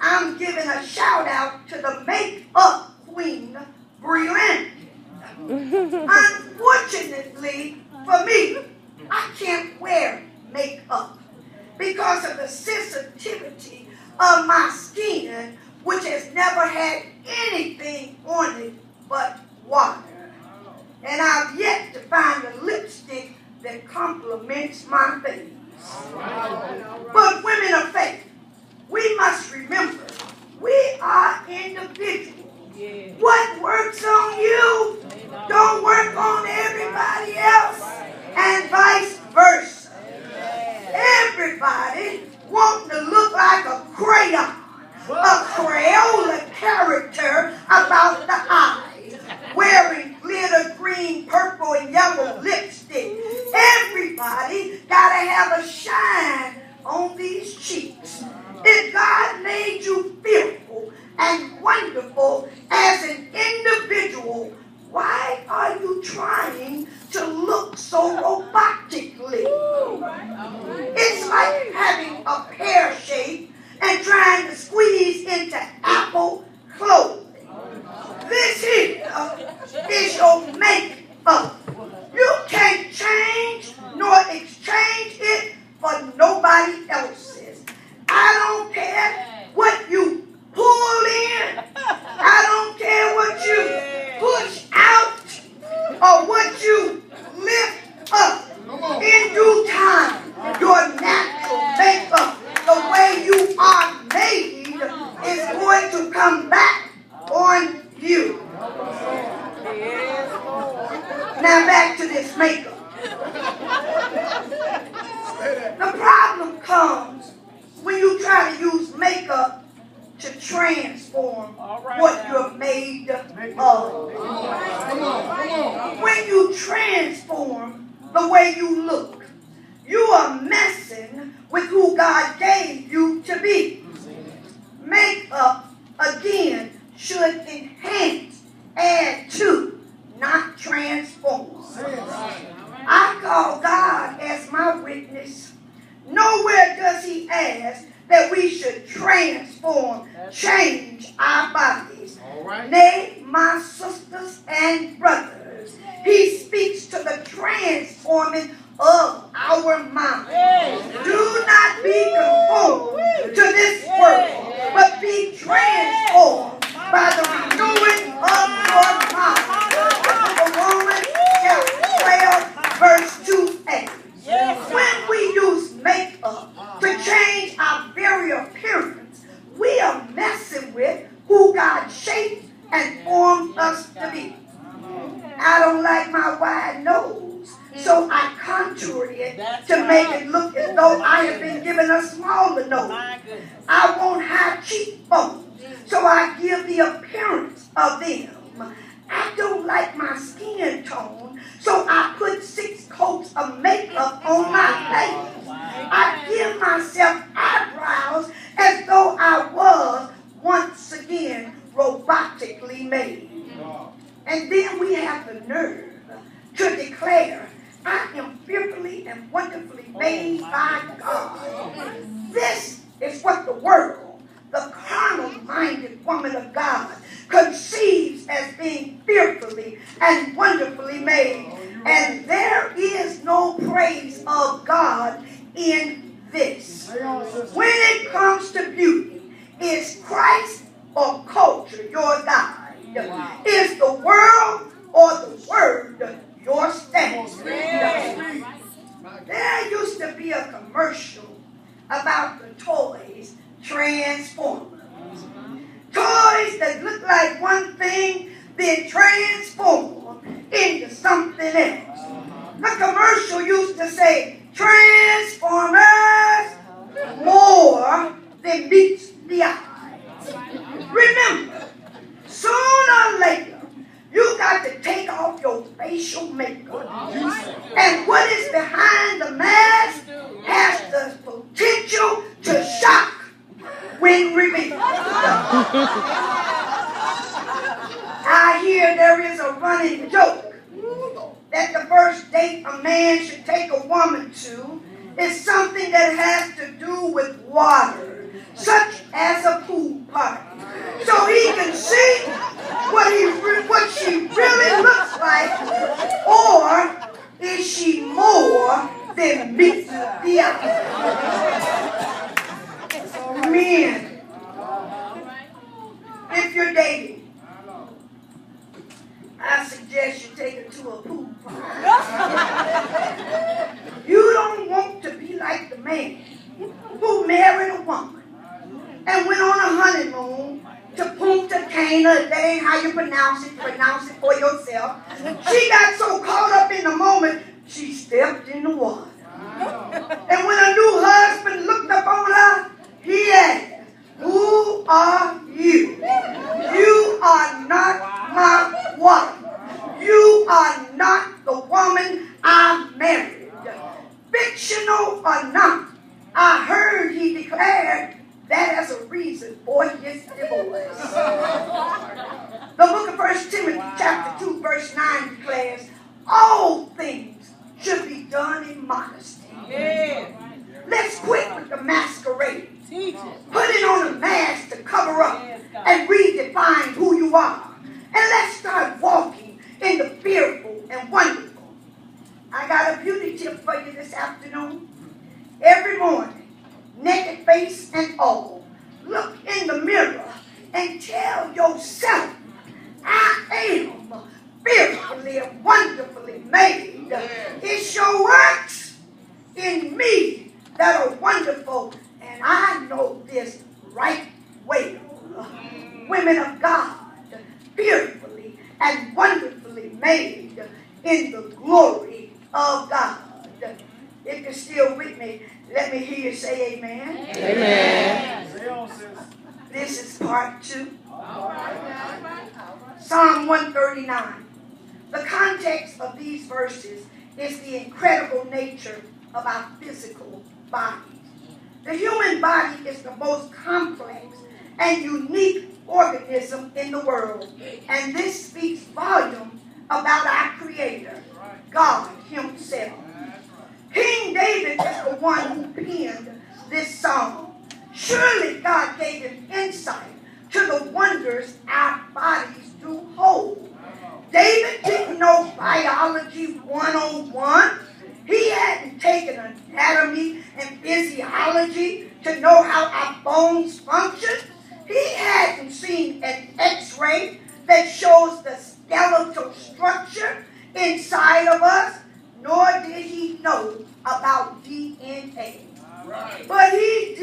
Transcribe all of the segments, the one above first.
I'm giving a shout out to the makeup queen, Brianna. Unfortunately for me, I can't wear makeup because of the sensitivity of my skin, which has never had anything on it but water. And I've yet to find a lipstick that complements my face. But women of faith, we must remember, we are individuals. What works on you don't work on everybody else, and vice versa. Everybody wanting to look like a crayon, a Crayola character about the eyes, wearing glitter green, purple, and yellow lipstick. Everybody gotta have a shine on these cheeks. If God made you fearful and wonderful as an individual, why are you trying to look so robotically? It's like having a pear shape and trying to squeeze into apple clothing. This here is your makeup. You can't change nor exchange it for nobody else's. I don't care what you pull in. I don't care what you push out or what you lift up. In due time, your natural makeup, the way you are made, is going to come back on you. Now back to this makeup. The problem comes when you try to use makeup to transform what you're made of. When you transform the way you look, you are messing with who God gave you to be. Makeup, again, should enhance, add to, not transform. I call God as my witness. Nowhere does he ask that we should transform, change our bodies. Nay, my sisters and brothers, he speaks to the transforming of our mind. Do not be conformed to this world, but be transformed by the renewing of your mind. Romans chapter 12, verse 2a. When we use makeup to change our very appearance, we are messing with who God shaped and formed us to be. I don't like my wide nose, so I contoured it to make it look as though I have been given a smaller nose. I want high cheekbones, so I give the appearance of them. I don't like my skin tone, so I put 6 coats of makeup on my face. I give myself eyebrows as though I was once again robotically made. And then we have the nerve to declare, I am fearfully and wonderfully made by God. This is what the world, the carnal-minded woman of God, conceives as being fearfully and wonderfully made. And there is no praise of God in this. When it comes to beauty, is Christ or culture your guide? Is the world or the word your standard? There used to be a commercial about the toys Transformers. Toys that look like one thing, then transform into something else. The commercial used to say, Transformers more than meets the eye. Remember, sooner or later, you got to take off your facial makeup. And what is behind the mask has the potential to shock when revealed. I hear there is a running joke that the first date a man should take a woman to is something that has to do with water, such as a pool. If you're dating, I suggest you take her to a pool party. You don't want to be like the man who married a woman and went on a honeymoon to Punta Cana. If that ain't how you pronounce it for yourself. She got so caught up in the moment, she stepped in the water. And when a new husband looked up on her, he asked, "Who are you? You are not my wife. You are not the woman I married." Fictional or not, I heard he declared that as a reason for his divorce. The book of 1 Timothy chapter 2 verse 9 declares, all things should be done in modesty. Let's quit with the masquerade. Putting on a mask to cover up and redefine who you are. And let's start walking in the fearful and wonderful. I got a beauty tip for you this afternoon. Every morning, naked face and all, look in the mirror and tell yourself, I am fearfully and wonderfully made. It's your works in me that are wonderful, and I know this right well. Women of God, fearfully and wonderfully made in the glory of God. If you're still with me, let me hear you say amen. Amen. This is part 2. Psalm 139. The context of these verses is the incredible nature of our physical bodies. The human body is the most complex and unique organism in the world. And this speaks volumes about our Creator, God Himself. King David is the one who penned this song. Surely God gave him insight to the wonders our bodies do hold. David didn't know biology 101. He hadn't taken anatomy and physiology to know how our bones function. He hadn't seen an X-ray that shows the skeletal structure inside of us, nor did he know about DNA. Right. But he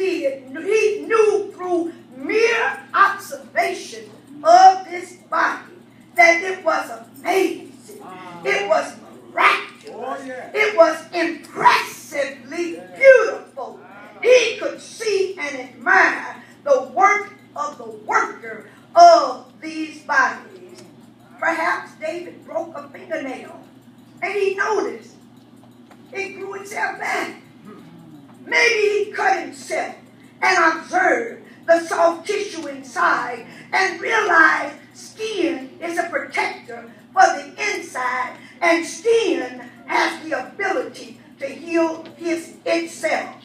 knew through mere observation of this body that it was amazing. It was miraculous. It was impressively beautiful. He could see and admire the work of the worker of these bodies. Perhaps David broke a fingernail and he noticed it grew itself back. Maybe he cut himself and observed the soft tissue inside and realized skin is a protector for the inside, and skin has the ability to heal itself.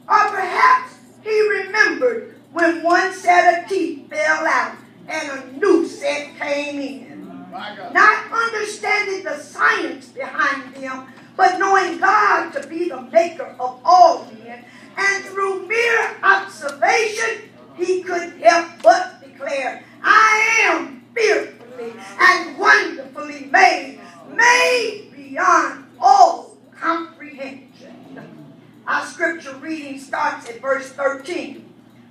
Or perhaps he remembered when one set of teeth fell out and a new set came in. Not understanding the science behind them, but knowing God to be the maker of all men, and through mere observation, he couldn't help but declare, I am fearfully and wonderfully made, made beyond all comprehension. Our scripture reading starts at verse 13,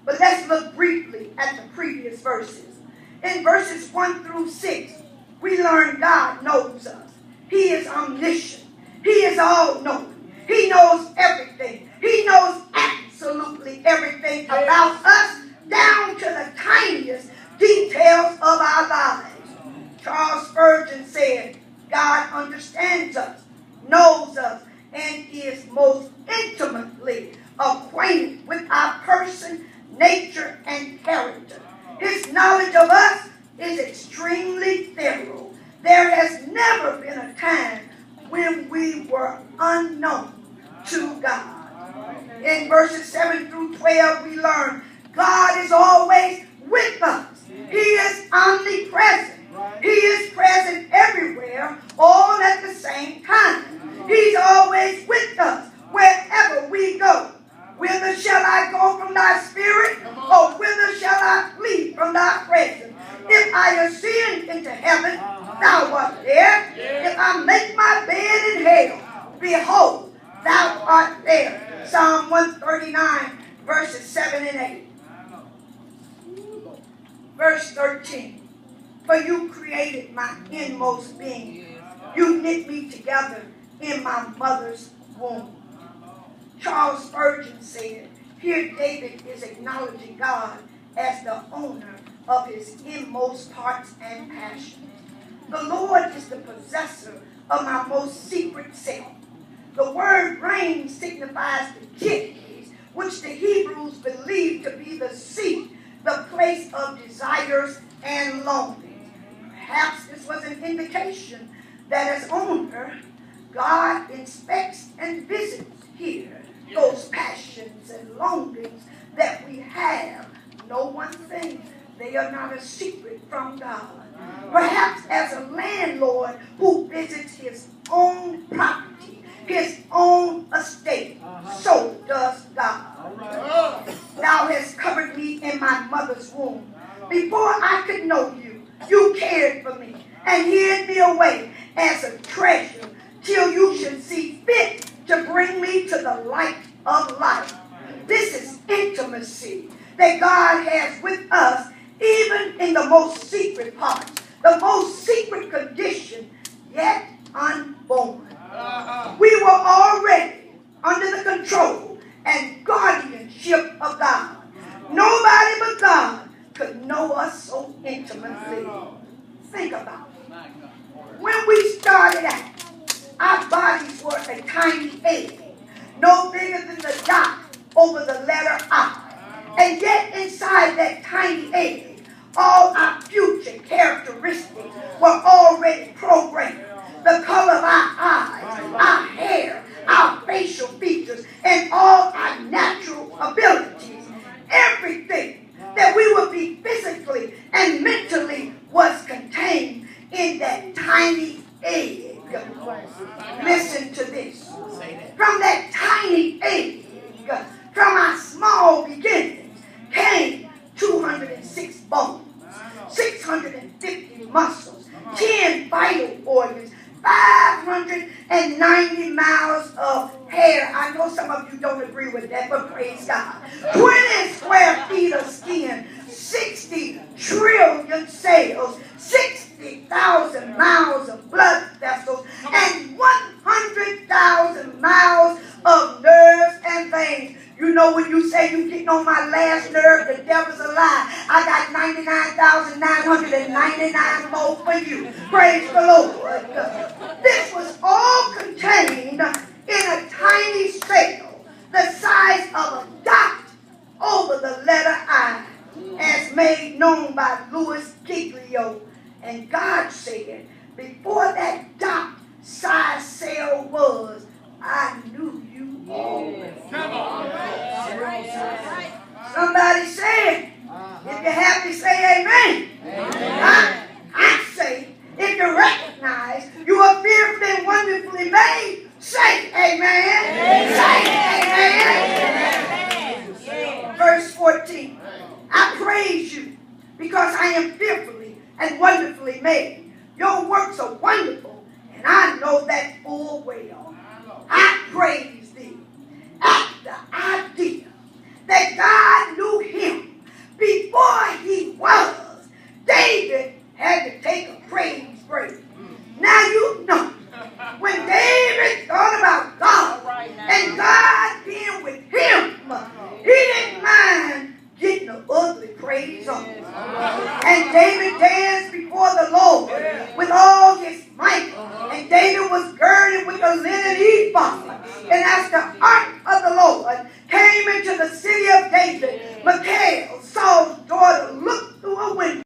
but let's look briefly at the previous verses. In verses 1 through 6, we learn God knows us. He is omniscient. He is all-knowing. He knows everything. He knows absolutely everything about us, down to the tiniest details of our lives. Charles Spurgeon said, God understands us, knows us, and is most intimately acquainted with our person, nature, and character. His knowledge of us is extremely thorough. There has never been a time when we were unknown to God. In verses 7 through 12, we learn God is always with us. He is omnipresent. He is present everywhere, all at the same time. He's always with us wherever we go. Whither shall I go from thy spirit? Or whither shall I flee from thy presence? heaven, thou art there. If I make my bed in hell, behold, thou art there. Psalm 139, verses 7 and 8. Verse 13. For you created my inmost being. You knit me together in my mother's womb. Charles Spurgeon said, here David is acknowledging God as the owner of his inmost parts and passions. The Lord is the possessor of my most secret self. The word brain signifies the kidneys, which the Hebrews believed to be the seat, the place of desires and longings. Perhaps this was an indication that as owner, God inspects and visits here those passions and longings that we have. Know one thing, they are not a secret from God. Perhaps as a landlord who visits his own property, his own estate, so does God. Thou hast covered me in my mother's womb. Before I could know you, you cared for me and hid me away as a treasure till you should see fit to bring me to the light of life. This is intimacy that God has with us, even in the most secret parts, the most secret condition, yet unborn. We were already under the control and guardianship of God. Nobody but God could know us so intimately. Think about it. When we started out, our bodies were a tiny egg, no bigger than the dot over the letter I. And yet inside that tiny egg, all our future characteristics were already programmed. The color of our eyes, our hair, our facial features, and all our natural abilities. Everything that we would be physically and mentally was contained in that tiny egg. Listen to this. From that tiny egg, from our small beginnings, came 206 bones, 650 muscles, 10 vital organs, 590 miles of hair. I know some of you don't agree with that, but praise God. 20 square feet of skin, 60 trillion cells, 60,000 miles of blood vessels, and 100,000 miles of nerves and veins. You know when you say you're getting on my last nerve, the devil's a lie. I got 99,999 more for you. Praise the Lord. This was all contained in a tiny cell, the size of a dot over the letter I, as made known by Louis Giglio. And God said, before that dot size cell was, I knew you already. Somebody say, if you're happy, say amen. I say, if you recognize you are fearfully and wonderfully made, say amen. Say amen. Verse 14. I praise you because I am fearfully and wonderfully made. Your works are wonderful, and I know that full well. I praise thee at the idea that God knew him before he was. David had to take a praise break. Now you know, when David thought about God and God being with him, he didn't mind getting an ugly praise on. And David danced before the Lord with all his might. And David was girded with a linen ephod. And as the